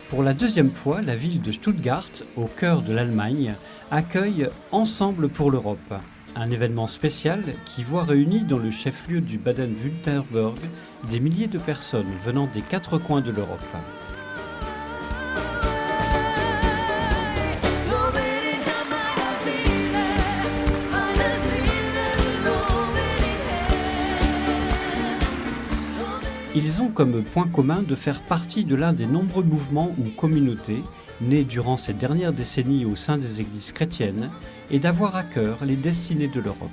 Pour la deuxième fois, la ville de Stuttgart, au cœur de l'Allemagne, accueille Ensemble pour l'Europe, un événement spécial qui voit réunis dans le chef-lieu du Bade-Württemberg des milliers de personnes venant des quatre coins de l'Europe. Ils ont comme point commun de faire partie de l'un des nombreux mouvements ou communautés nés durant ces dernières décennies au sein des églises chrétiennes et d'avoir à cœur les destinées de l'Europe.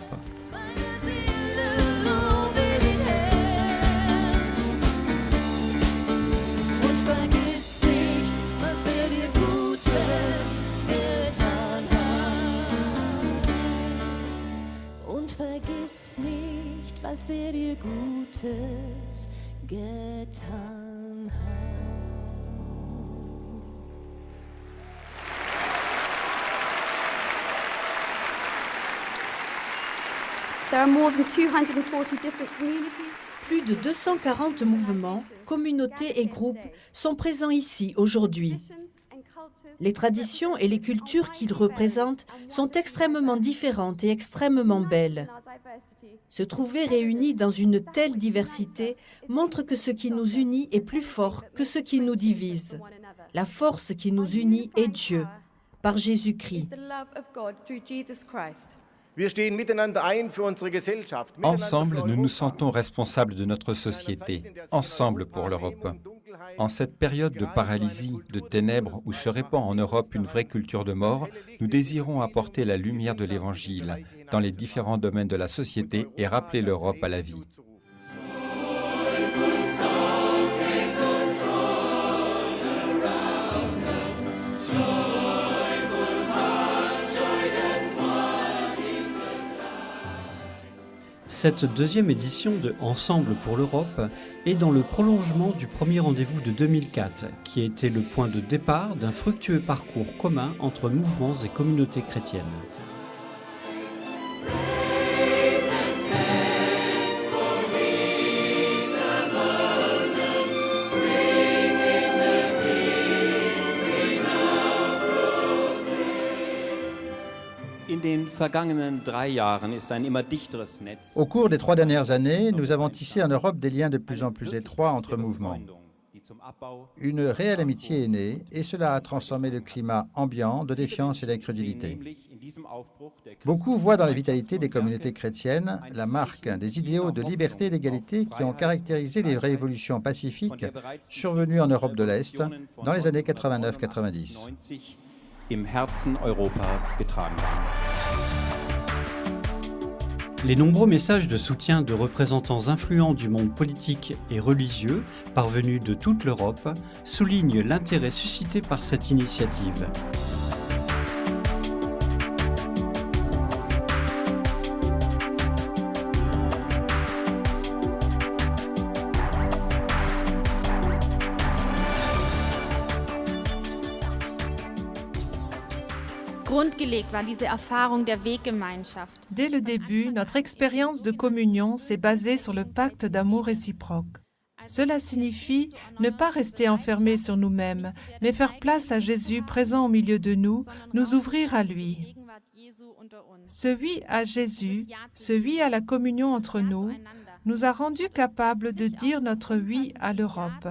Was dir Gutes getan hat. There are more than 240 different communities. Plus de 240 mouvements, communautés et groupes sont présents ici aujourd'hui. Les traditions et les cultures qu'ils représentent sont extrêmement différentes et extrêmement belles. Se trouver réunis dans une telle diversité montre que ce qui nous unit est plus fort que ce qui nous divise. La force qui nous unit est Dieu, par Jésus-Christ. Ensemble, nous nous sentons responsables de notre société, ensemble pour l'Europe. En cette période de paralysie, de ténèbres, où se répand en Europe une vraie culture de mort, nous désirons apporter la lumière de l'Évangile dans les différents domaines de la société et rappeler l'Europe à la vie. Cette deuxième édition de Ensemble pour l'Europe est dans le prolongement du premier rendez-vous de 2004, qui a été le point de départ d'un fructueux parcours commun entre mouvements et communautés chrétiennes. Au cours des 3 dernières années, nous avons tissé en Europe des liens de plus en plus étroits entre mouvements. Une réelle amitié est née et cela a transformé le climat ambiant de défiance et d'incrédulité. Beaucoup voient dans la vitalité des communautés chrétiennes la marque des idéaux de liberté et d'égalité qui ont caractérisé les révolutions pacifiques survenues en Europe de l'Est dans les années 89-90. Les nombreux messages de soutien de représentants influents du monde politique et religieux, parvenus de toute l'Europe, soulignent l'intérêt suscité par cette initiative. Dès le début, notre expérience de communion s'est basée sur le pacte d'amour réciproque. Cela signifie ne pas rester enfermés sur nous-mêmes, mais faire place à Jésus présent au milieu de nous, nous ouvrir à lui. Ce oui à Jésus, ce oui à la communion entre nous, nous a rendus capables de dire notre oui à l'Europe.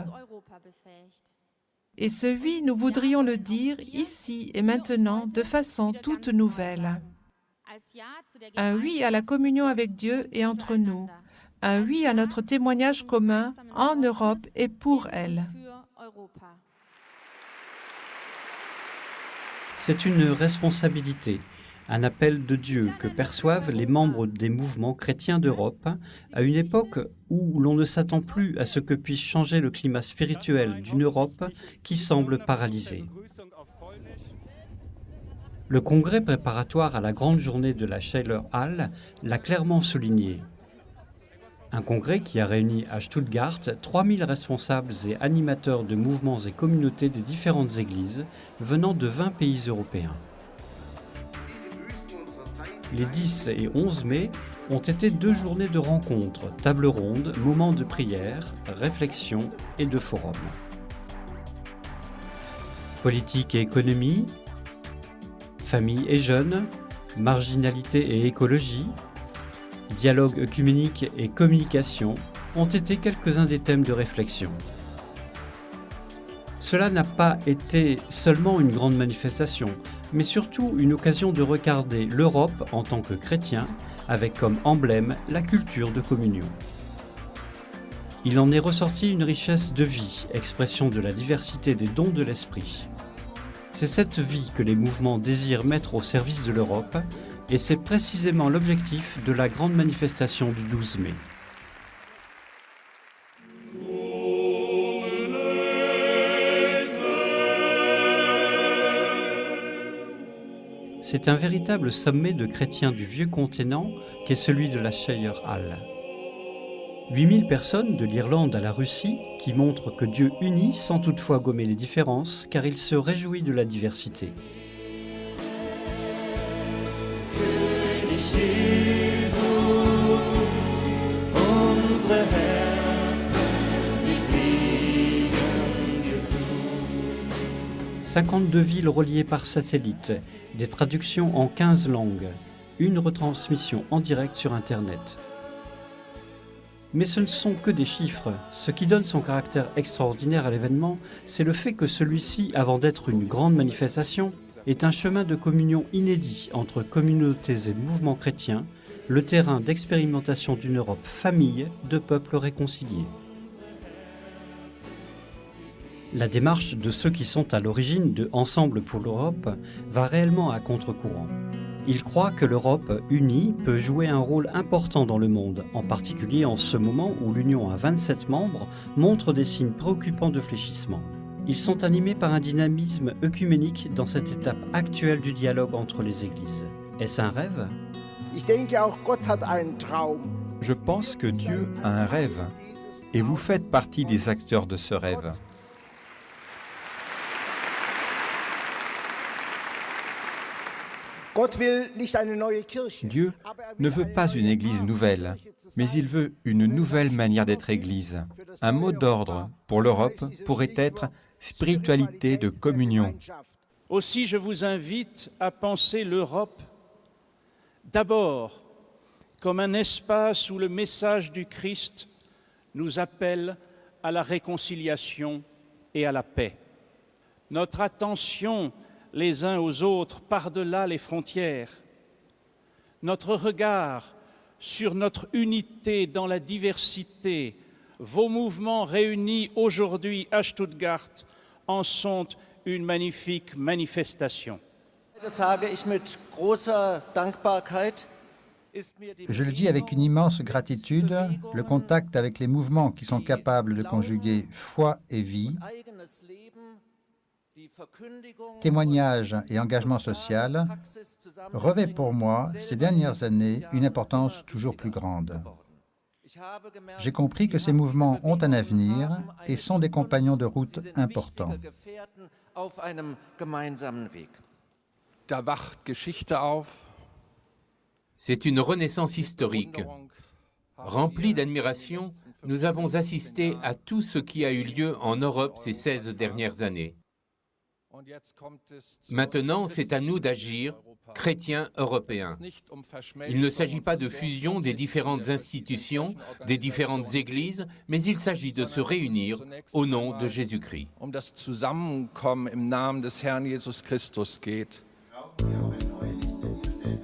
Et ce oui, nous voudrions le dire ici et maintenant de façon toute nouvelle. Un oui à la communion avec Dieu et entre nous. Un oui à notre témoignage commun en Europe et pour elle. C'est une responsabilité, un appel de Dieu que perçoivent les membres des mouvements chrétiens d'Europe à une époque où l'on ne s'attend plus à ce que puisse changer le climat spirituel d'une Europe qui semble paralysée. Le congrès préparatoire à la grande journée de la Schiller Hall l'a clairement souligné. Un congrès qui a réuni à Stuttgart 3000 responsables et animateurs de mouvements et communautés des différentes églises venant de 20 pays européens. Les 10 et 11 mai ont été 2 journées de rencontres, tables rondes, moments de prière, réflexion et de forum. Politique et économie, famille et jeunes, marginalité et écologie, dialogue œcuménique et communication ont été quelques-uns des thèmes de réflexion. Cela n'a pas été seulement une grande manifestation, mais surtout une occasion de regarder l'Europe en tant que chrétien, avec comme emblème la culture de communion. Il en est ressorti une richesse de vie, expression de la diversité des dons de l'esprit. C'est cette vie que les mouvements désirent mettre au service de l'Europe, et c'est précisément l'objectif de la grande manifestation du 12 mai. C'est un véritable sommet de chrétiens du vieux continent qu'est celui de la Shire Hall. 8000 personnes de l'Irlande à la Russie qui montrent que Dieu unit sans toutefois gommer les différences car il se réjouit de la diversité. Jesus, unsere Herzen, sie fliegen dir zu. 52 villes reliées par satellite, des traductions en 15 langues, une retransmission en direct sur Internet. Mais ce ne sont que des chiffres. Ce qui donne son caractère extraordinaire à l'événement, c'est le fait que celui-ci, avant d'être une grande manifestation, est un chemin de communion inédit entre communautés et mouvements chrétiens, le terrain d'expérimentation d'une Europe famille de peuples réconciliés. La démarche de ceux qui sont à l'origine de Ensemble pour l'Europe va réellement à contre-courant. Ils croient que l'Europe unie peut jouer un rôle important dans le monde, en particulier en ce moment où l'Union à 27 membres montre des signes préoccupants de fléchissement. Ils sont animés par un dynamisme œcuménique dans cette étape actuelle du dialogue entre les églises. Est-ce un rêve ? Je pense que Dieu a un rêve, et vous faites partie des acteurs de ce rêve. Dieu ne veut pas une Église nouvelle, mais il veut une nouvelle manière d'être Église. Un mot d'ordre pour l'Europe pourrait être « spiritualité de communion ». Aussi, je vous invite à penser l'Europe d'abord comme un espace où le message du Christ nous appelle à la réconciliation et à la paix. Notre attention les uns aux autres par-delà les frontières, notre regard sur notre unité dans la diversité, vos mouvements réunis aujourd'hui à Stuttgart en sont une magnifique manifestation. Je le dis avec une immense gratitude, le contact avec les mouvements qui sont capables de conjuguer foi et vie, témoignage et engagement social, revêt pour moi, ces dernières années, une importance toujours plus grande. J'ai compris que ces mouvements ont un avenir et sont des compagnons de route importants. C'est une renaissance historique. Remplis d'admiration, nous avons assisté à tout ce qui a eu lieu en Europe ces 16 dernières années. Maintenant, c'est à nous d'agir, chrétiens européens. Il ne s'agit pas de fusion des différentes institutions, des différentes églises, mais il s'agit de se réunir au nom de Jésus-Christ.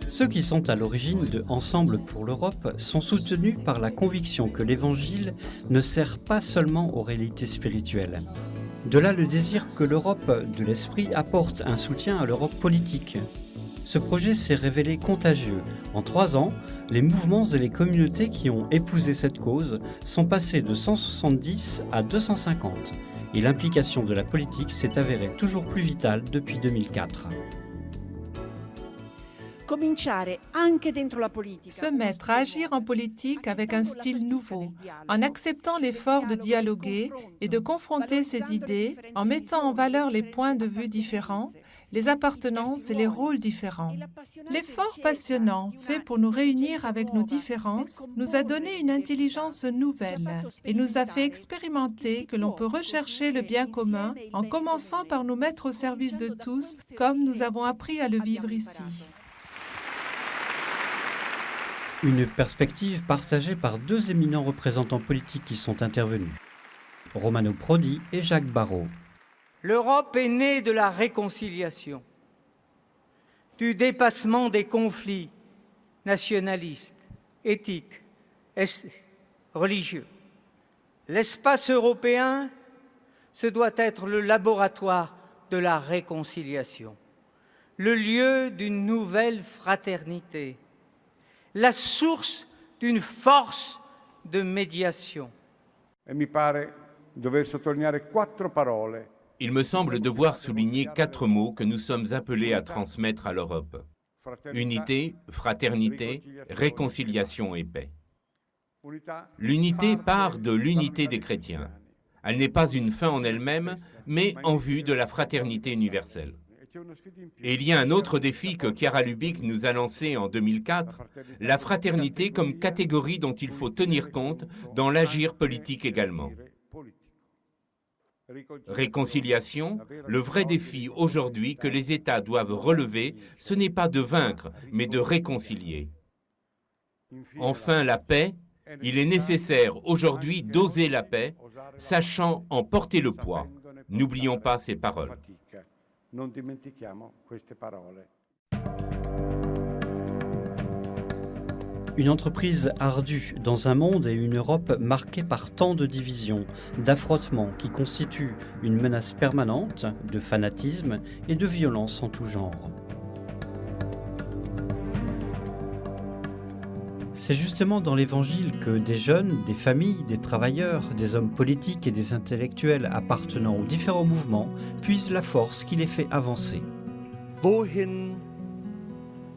Ceux qui sont à l'origine de Ensemble pour l'Europe sont soutenus par la conviction que l'Évangile ne sert pas seulement aux réalités spirituelles. De là le désir que l'Europe de l'esprit apporte un soutien à l'Europe politique. Ce projet s'est révélé contagieux. En 3 ans, les mouvements et les communautés qui ont épousé cette cause sont passés de 170 à 250. Et l'implication de la politique s'est avérée toujours plus vitale depuis 2004. Se mettre à agir en politique avec un style nouveau, en acceptant l'effort de dialoguer et de confronter ses idées, en mettant en valeur les points de vue différents les appartenances et les rôles différents. L'effort passionnant fait pour nous réunir avec nos différences nous a donné une intelligence nouvelle et nous a fait expérimenter que l'on peut rechercher le bien commun en commençant par nous mettre au service de tous comme nous avons appris à le vivre ici. Une perspective partagée par deux éminents représentants politiques qui sont intervenus, Romano Prodi et Jacques Barrot. L'Europe est née de la réconciliation, du dépassement des conflits nationalistes, éthiques, religieux. L'espace européen, ce doit être le laboratoire de la réconciliation, le lieu d'une nouvelle fraternité, la source d'une force de médiation. Il me semble devoir souligner 4 mots que nous sommes appelés à transmettre à l'Europe. Unité, fraternité, réconciliation et paix. L'unité part de l'unité des chrétiens. Elle n'est pas une fin en elle-même, mais en vue de la fraternité universelle. Et il y a un autre défi que Chiara Lubich nous a lancé en 2004, la fraternité comme catégorie dont il faut tenir compte dans l'agir politique également. Réconciliation, le vrai défi aujourd'hui que les États doivent relever, ce n'est pas de vaincre, mais de réconcilier. Enfin, la paix, il est nécessaire aujourd'hui d'oser la paix, sachant en porter le poids. N'oublions pas ces paroles. Une entreprise ardue dans un monde et une Europe marqués par tant de divisions, d'affrontements qui constituent une menace permanente de fanatisme et de violence en tout genre. C'est justement dans l'Évangile que des jeunes, des familles, des travailleurs, des hommes politiques et des intellectuels appartenant aux différents mouvements puisent la force qui les fait avancer. Wohin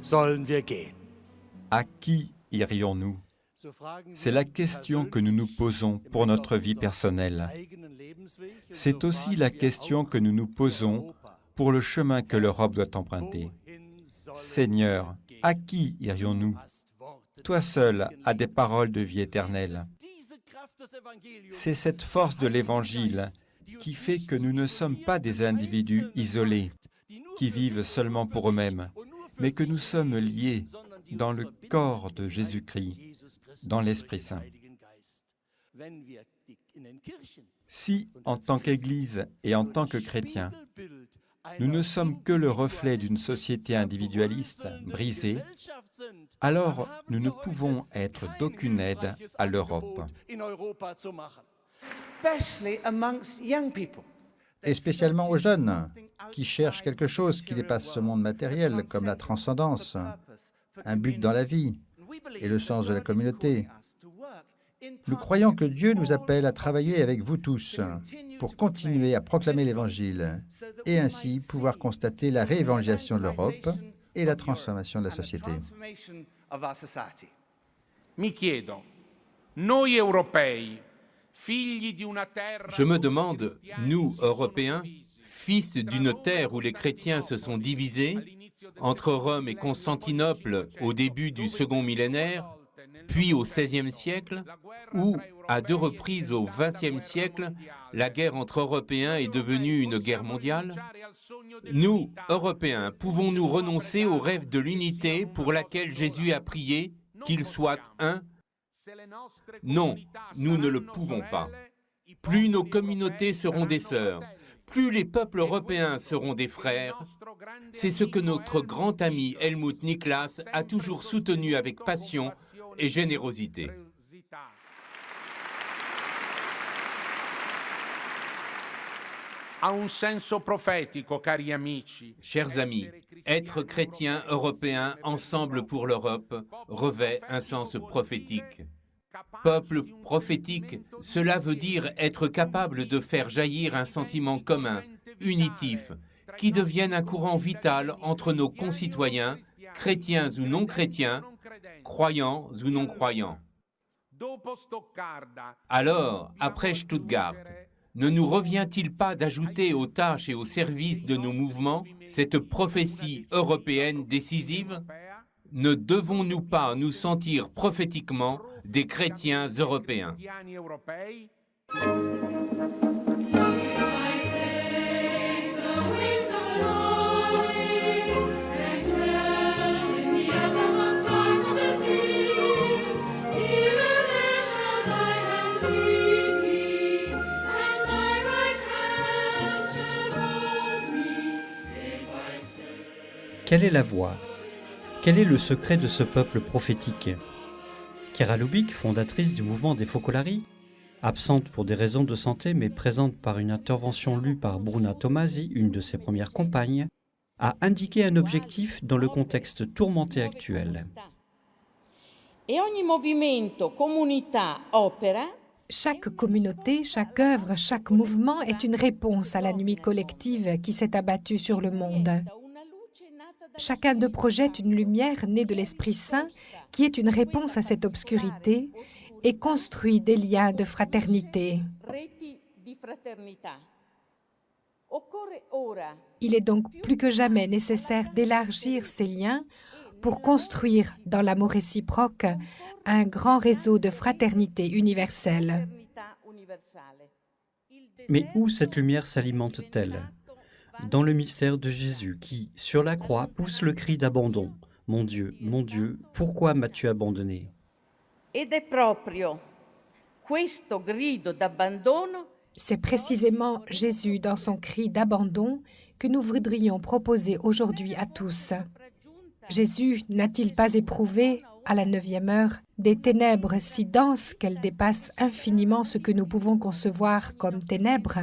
sollen wir gehen? À qui irions-nous? C'est la question que nous nous posons pour notre vie personnelle. C'est aussi la question que nous nous posons pour le chemin que l'Europe doit emprunter. Seigneur, à qui irions-nous? Toi seul as des paroles de vie éternelle. C'est cette force de l'Évangile qui fait que nous ne sommes pas des individus isolés, qui vivent seulement pour eux-mêmes, mais que nous sommes liés dans le corps de Jésus-Christ, dans l'Esprit Saint. Si, en tant qu'Église et en tant que chrétiens, nous ne sommes que le reflet d'une société individualiste brisée, alors nous ne pouvons être d'aucune aide à l'Europe. Et spécialement aux jeunes, qui cherchent quelque chose qui dépasse ce monde matériel, comme la transcendance, un but dans la vie et le sens de la communauté. Nous croyons que Dieu nous appelle à travailler avec vous tous pour continuer à proclamer l'Évangile et ainsi pouvoir constater la réévangélisation de l'Europe et la transformation de la société. Je me demande, nous, Européens, fils d'une terre où les chrétiens se sont divisés, entre Rome et Constantinople au début du second millénaire, puis au XVIe siècle, où, à 2 reprises au XXe siècle, la guerre entre Européens est devenue une guerre mondiale? Nous, Européens, pouvons-nous renoncer au rêve de l'unité pour laquelle Jésus a prié, qu'il soit un? Non, nous ne le pouvons pas. Plus nos communautés seront des sœurs, plus les peuples européens seront des frères. C'est ce que notre grand ami Helmut Niklas a toujours soutenu avec passion et générosité. Chers amis, être chrétien européen ensemble pour l'Europe revêt un sens prophétique. Peuple prophétique, cela veut dire être capable de faire jaillir un sentiment commun, unitif, qui devienne un courant vital entre nos concitoyens, chrétiens ou non chrétiens, croyants ou non croyants. Alors, après Stuttgart, Ne nous revient-il pas d'ajouter aux tâches et aux services de nos mouvements cette prophétie européenne décisive? Ne devons-nous pas nous sentir prophétiquement des chrétiens européens? Quelle est la voie? Quel est le secret de ce peuple prophétique? Chiara Lubich, fondatrice du mouvement des Focolari, absente pour des raisons de santé mais présente par une intervention lue par Bruna Tomasi, une de ses premières compagnes, a indiqué un objectif dans le contexte tourmenté actuel. Chaque communauté, chaque œuvre, chaque mouvement est une réponse à la nuit collective qui s'est abattue sur le monde. Chacun d'eux projette une lumière née de l'Esprit Saint qui est une réponse à cette obscurité et construit des liens de fraternité. Il est donc plus que jamais nécessaire d'élargir ces liens pour construire, dans l'amour réciproque, un grand réseau de fraternité universelle. Mais où cette lumière s'alimente-t-elle? Dans le mystère de Jésus qui, sur la croix, pousse le cri d'abandon. « Mon Dieu, pourquoi m'as-tu abandonné ?» C'est précisément Jésus dans son cri d'abandon que nous voudrions proposer aujourd'hui à tous. Jésus n'a-t-il pas éprouvé, à la 9e heure, des ténèbres si denses qu'elles dépassent infiniment ce que nous pouvons concevoir comme ténèbres?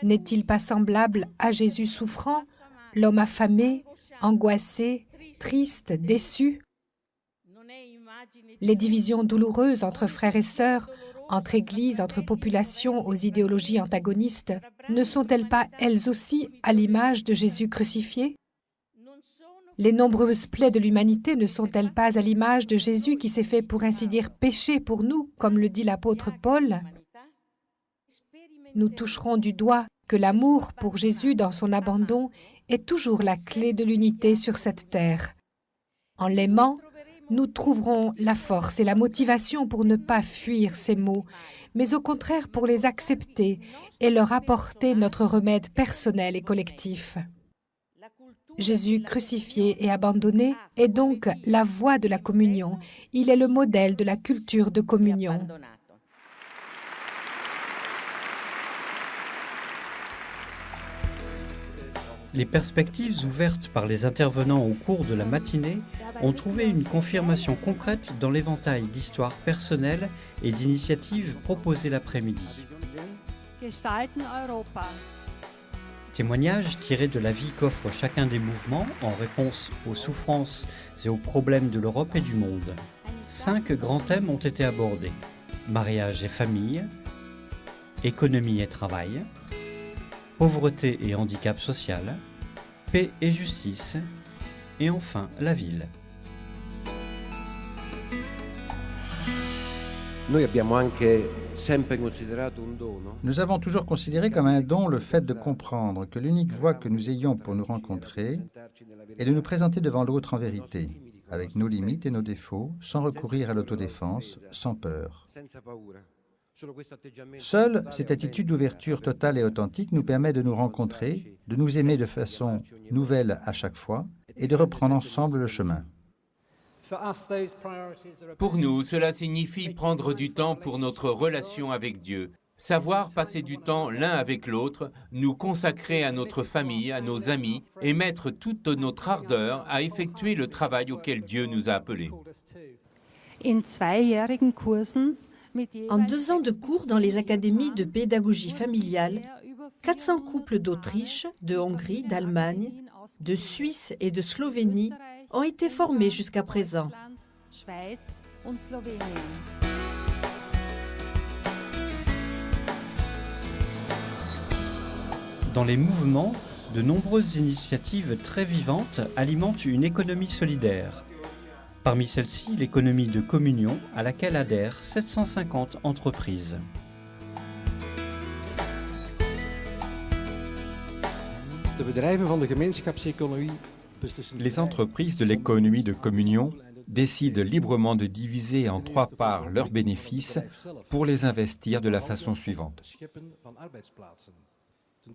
N'est-il pas semblable à Jésus souffrant, l'homme affamé, angoissé, triste, déçu? Les divisions douloureuses entre frères et sœurs, entre églises, entre populations aux idéologies antagonistes, ne sont-elles pas elles aussi à l'image de Jésus crucifié? Les nombreuses plaies de l'humanité ne sont-elles pas à l'image de Jésus qui s'est fait pour ainsi dire péché pour nous, comme le dit l'apôtre Paul? Nous toucherons du doigt que l'amour pour Jésus dans son abandon est toujours la clé de l'unité sur cette terre. En l'aimant, nous trouverons la force et la motivation pour ne pas fuir ces maux, mais au contraire pour les accepter et leur apporter notre remède personnel et collectif. Jésus crucifié et abandonné est donc la voie de la communion. Il est le modèle de la culture de communion. Les perspectives ouvertes par les intervenants au cours de la matinée ont trouvé une confirmation concrète dans l'éventail d'histoires personnelles et d'initiatives proposées l'après-midi. Témoignages tirés de la vie qu'offre chacun des mouvements en réponse aux souffrances et aux problèmes de l'Europe et du monde. 5 grands thèmes ont été abordés: mariage et famille, économie et travail, pauvreté et handicap social, paix et justice, et enfin la ville. Nous avons toujours considéré comme un don le fait de comprendre que l'unique voie que nous ayons pour nous rencontrer est de nous présenter devant l'autre en vérité, avec nos limites et nos défauts, sans recourir à l'autodéfense, sans peur. Seule cette attitude d'ouverture totale et authentique nous permet de nous rencontrer, de nous aimer de façon nouvelle à chaque fois et de reprendre ensemble le chemin. Pour nous, cela signifie prendre du temps pour notre relation avec Dieu, savoir passer du temps l'un avec l'autre, nous consacrer à notre famille, à nos amis et mettre toute notre ardeur à effectuer le travail auquel Dieu nous a appelés. En 2 ans de cours dans les académies de pédagogie familiale, 400 couples d'Autriche, de Hongrie, d'Allemagne, de Suisse et de Slovénie ont été formés jusqu'à présent. Dans les mouvements, de nombreuses initiatives très vivantes alimentent une économie solidaire. Parmi celles-ci, l'économie de communion à laquelle adhèrent 750 entreprises. Les entreprises de l'économie de communion décident librement de diviser en 3 parts leurs bénéfices pour les investir de la façon suivante.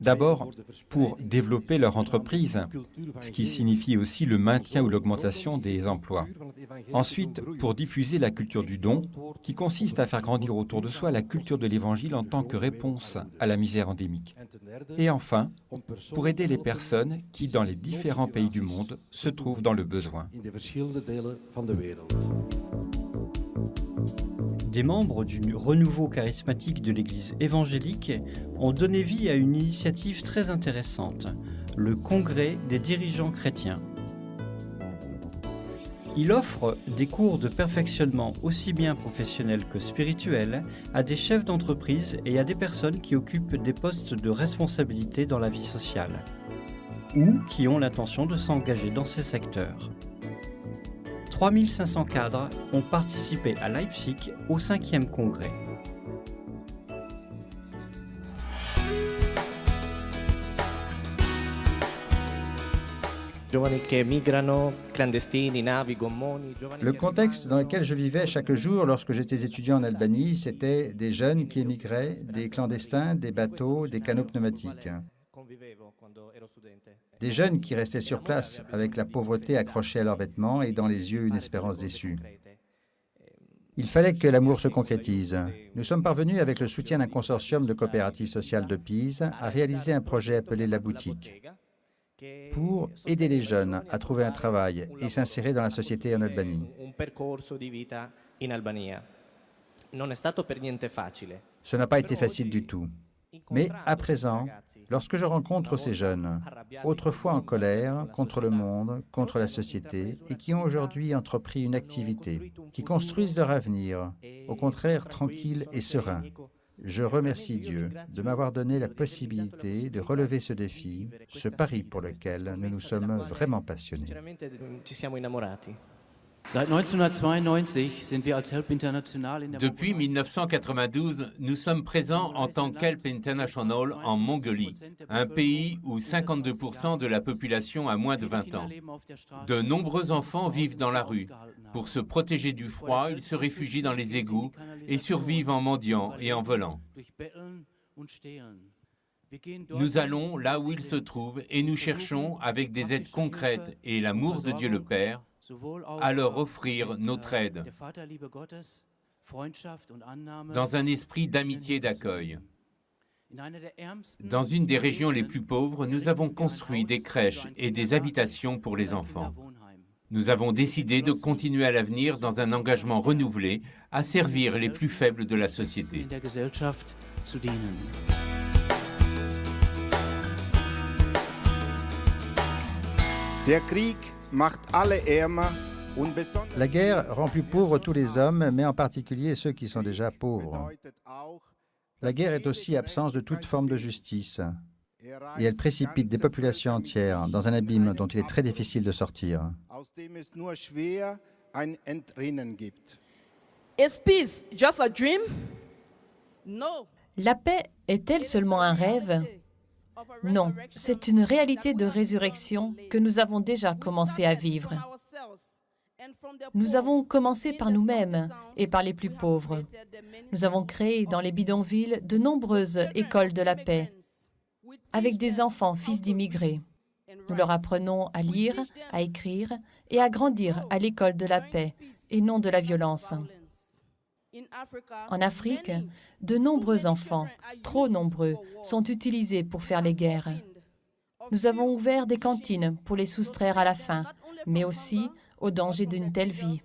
D'abord, pour développer leur entreprise, ce qui signifie aussi le maintien ou l'augmentation des emplois. Ensuite, pour diffuser la culture du don, qui consiste à faire grandir autour de soi la culture de l'Évangile en tant que réponse à la misère endémique. Et enfin, pour aider les personnes qui, dans les différents pays du monde, se trouvent dans le besoin. Des membres du renouveau charismatique de l'Église évangélique ont donné vie à une initiative très intéressante, le Congrès des dirigeants chrétiens. Il offre des cours de perfectionnement aussi bien professionnels que spirituels à des chefs d'entreprise et à des personnes qui occupent des postes de responsabilité dans la vie sociale ou qui ont l'intention de s'engager dans ces secteurs. 3500 cadres ont participé à Leipzig au 5e congrès. Le contexte dans lequel je vivais chaque jour lorsque j'étais étudiant en Albanie, c'était des jeunes qui émigraient, des clandestins, des bateaux, des canots pneumatiques. Des jeunes qui restaient sur place avec la pauvreté accrochée à leurs vêtements et dans les yeux une espérance déçue. Il fallait que l'amour se concrétise. Nous sommes parvenus, avec le soutien d'un consortium de coopératives sociales de Pise, à réaliser un projet appelé La Boutique, pour aider les jeunes à trouver un travail et s'insérer dans la société en Albanie. Ce n'a pas été facile du tout. Mais à présent, lorsque je rencontre ces jeunes, autrefois en colère contre le monde, contre la société, et qui ont aujourd'hui entrepris une activité, qui construisent leur avenir, au contraire tranquille et serein, je remercie Dieu de m'avoir donné la possibilité de relever ce défi, ce pari pour lequel nous nous sommes vraiment passionnés. Depuis 1992, nous sommes présents en tant qu'Help International en Mongolie, un pays où 52% de la population a moins de 20 ans. De nombreux enfants vivent dans la rue. Pour se protéger du froid, ils se réfugient dans les égouts et survivent en mendiant et en volant. Nous allons là où ils se trouvent et nous cherchons, avec des aides concrètes et l'amour de Dieu le Père, à leur offrir notre aide, dans un esprit d'amitié et d'accueil. Dans une des régions les plus pauvres, nous avons construit des crèches et des habitations pour les enfants. Nous avons décidé de continuer à l'avenir dans un engagement renouvelé à servir les plus faibles de la société. La guerre rend plus pauvres tous les hommes, mais en particulier ceux qui sont déjà pauvres. La guerre est aussi absence de toute forme de justice, et elle précipite des populations entières dans un abîme dont il est très difficile de sortir. Is peace just a dream? No. La paix est-elle seulement un rêve? Non, c'est une réalité de résurrection que nous avons déjà commencé à vivre. Nous avons commencé par nous-mêmes et par les plus pauvres. Nous avons créé dans les bidonvilles de nombreuses écoles de la paix avec des enfants fils d'immigrés. Nous leur apprenons à lire, à écrire et à grandir à l'école de la paix et non de la violence. En Afrique, de nombreux enfants, trop nombreux, sont utilisés pour faire les guerres. Nous avons ouvert des cantines pour les soustraire à la faim, mais aussi au danger d'une telle vie.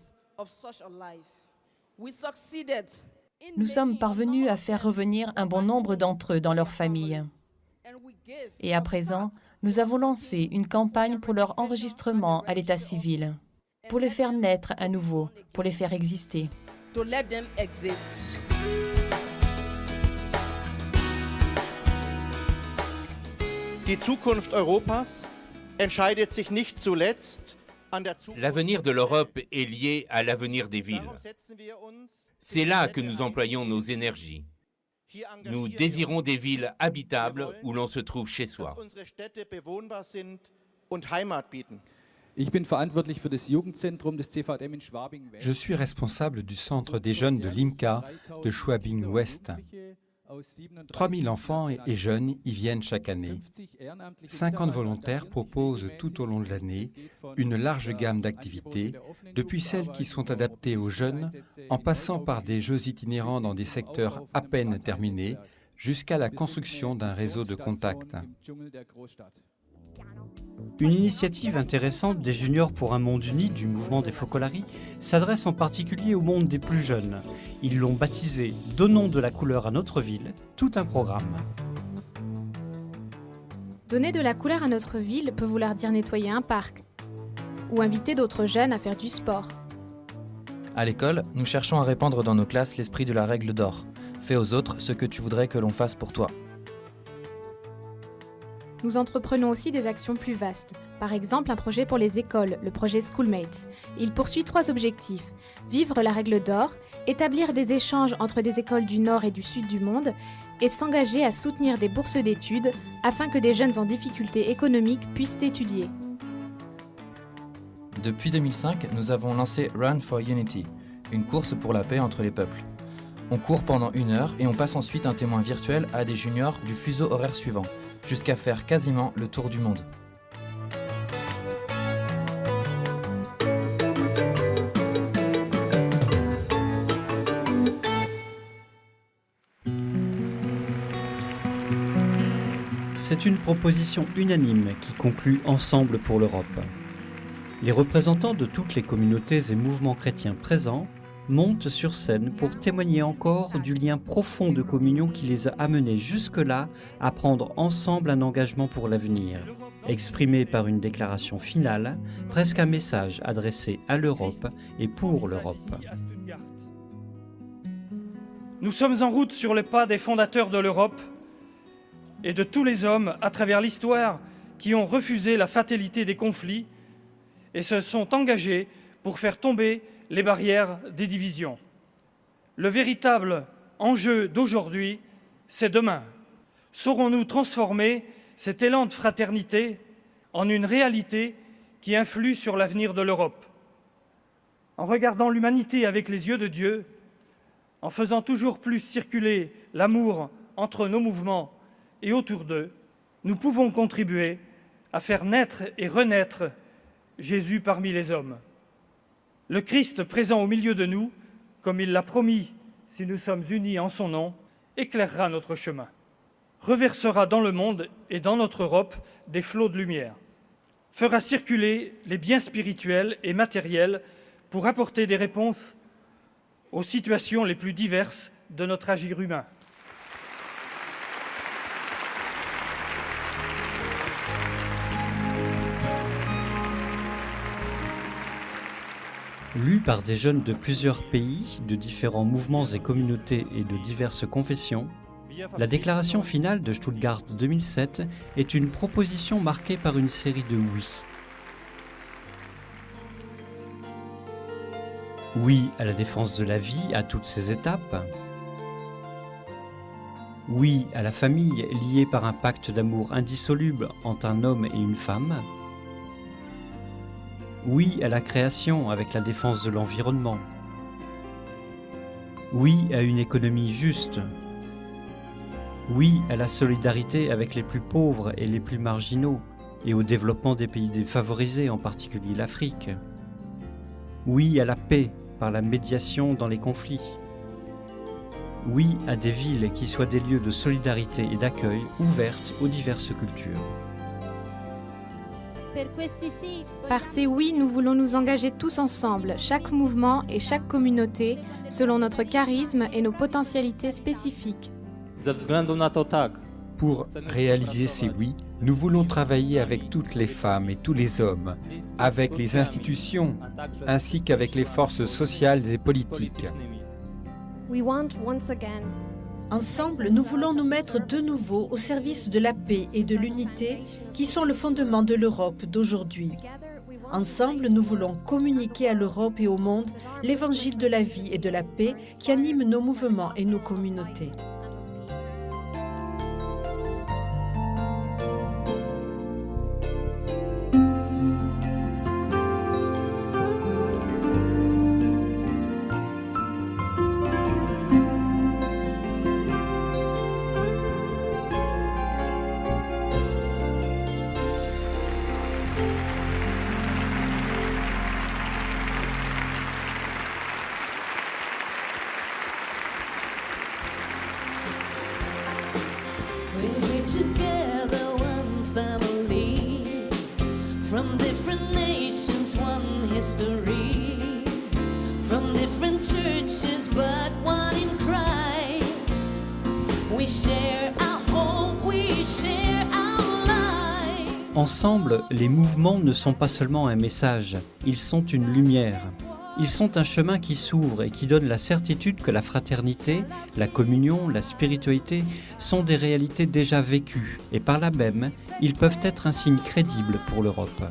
Nous sommes parvenus à faire revenir un bon nombre d'entre eux dans leurs familles. Et à présent, nous avons lancé une campagne pour leur enregistrement à l'état civil, pour les faire naître à nouveau, pour les faire exister. To let them exist. Die Zukunft Europas entscheidet sich nicht zuletzt L'avenir de l'Europe est lié à l'avenir des villes. C'est là que nous employons nos énergies. Nous désirons des villes habitables où l'on se trouve chez soi. Je suis responsable du centre des jeunes de l'IMCA de Schwabing-Ouest. 3000 enfants et jeunes y viennent chaque année. 50 volontaires proposent tout au long de l'année une large gamme d'activités, depuis celles qui sont adaptées aux jeunes, en passant par des jeux itinérants dans des secteurs à peine terminés, jusqu'à la construction d'un réseau de contacts. Une initiative intéressante des Juniors pour un monde uni du mouvement des Focolari s'adresse en particulier au monde des plus jeunes. Ils l'ont baptisé « Donnons de la couleur à notre ville », tout un programme. Donner de la couleur à notre ville peut vouloir dire nettoyer un parc ou inviter d'autres jeunes à faire du sport. À l'école, nous cherchons à répandre dans nos classes l'esprit de la règle d'or. Fais aux autres ce que tu voudrais que l'on fasse pour toi. Nous entreprenons aussi des actions plus vastes. Par exemple, un projet pour les écoles, le projet Schoolmates. Il poursuit 3 objectifs. Vivre la règle d'or, établir des échanges entre des écoles du nord et du sud du monde, et s'engager à soutenir des bourses d'études afin que des jeunes en difficulté économique puissent étudier. Depuis 2005, nous avons lancé Run for Unity, une course pour la paix entre les peuples. On court pendant 1 heure et on passe ensuite un témoin virtuel à des juniors du fuseau horaire suivant, jusqu'à faire quasiment le tour du monde. C'est une proposition unanime qui conclut Ensemble pour l'Europe. Les représentants de toutes les communautés et mouvements chrétiens présents montent sur scène pour témoigner encore du lien profond de communion qui les a amenés jusque-là à prendre ensemble un engagement pour l'avenir, exprimé par une déclaration finale, presque un message adressé à l'Europe et pour l'Europe. Nous sommes en route sur les pas des fondateurs de l'Europe et de tous les hommes à travers l'histoire qui ont refusé la fatalité des conflits et se sont engagés pour faire tomber les barrières des divisions. Le véritable enjeu d'aujourd'hui, c'est demain. Saurons-nous transformer cet élan de fraternité en une réalité qui influe sur l'avenir de l'Europe? En regardant l'humanité avec les yeux de Dieu, en faisant toujours plus circuler l'amour entre nos mouvements et autour d'eux, nous pouvons contribuer à faire naître et renaître Jésus parmi les hommes. Le Christ présent au milieu de nous, comme il l'a promis si nous sommes unis en son nom, éclairera notre chemin, reversera dans le monde et dans notre Europe des flots de lumière, fera circuler les biens spirituels et matériels pour apporter des réponses aux situations les plus diverses de notre agir humain. Lu par des jeunes de plusieurs pays, de différents mouvements et communautés et de diverses confessions, la déclaration finale de Stuttgart 2007 est une proposition marquée par une série de oui. Oui à la défense de la vie à toutes ses étapes. Oui à la famille liée par un pacte d'amour indissoluble entre un homme et une femme. Oui à la création avec la défense de l'environnement. Oui à une économie juste. Oui à la solidarité avec les plus pauvres et les plus marginaux et au développement des pays défavorisés, en particulier l'Afrique. Oui à la paix par la médiation dans les conflits. Oui à des villes qui soient des lieux de solidarité et d'accueil ouvertes aux diverses cultures. Par ces oui, nous voulons nous engager tous ensemble, chaque mouvement et chaque communauté, selon notre charisme et nos potentialités spécifiques. Pour réaliser ces oui, nous voulons travailler avec toutes les femmes et tous les hommes, avec les institutions, ainsi qu'avec les forces sociales et politiques. Ensemble, nous voulons nous mettre de nouveau au service de la paix et de l'unité qui sont le fondement de l'Europe d'aujourd'hui. Ensemble, nous voulons communiquer à l'Europe et au monde l'évangile de la vie et de la paix qui anime nos mouvements et nos communautés. We're together, one family, from different nations, one history, from different churches, but one in Christ. We share our hope, we share our life. Ensemble, les mouvements ne sont pas seulement un message, ils sont une lumière. Ils sont un chemin qui s'ouvre et qui donne la certitude que la fraternité, la communion, la spiritualité sont des réalités déjà vécues et par là même, ils peuvent être un signe crédible pour l'Europe.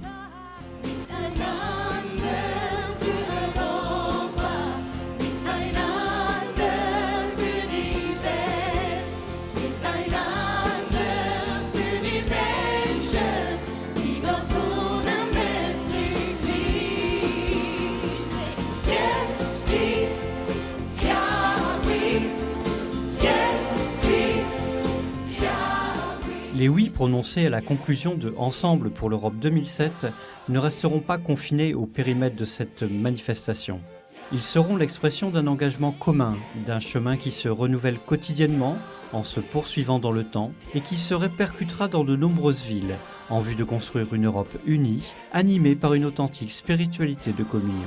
Les oui prononcés à la conclusion de Ensemble pour l'Europe 2007 ne resteront pas confinés au périmètre de cette manifestation. Ils seront l'expression d'un engagement commun, d'un chemin qui se renouvelle quotidiennement en se poursuivant dans le temps et qui se répercutera dans de nombreuses villes en vue de construire une Europe unie, animée par une authentique spiritualité de communion.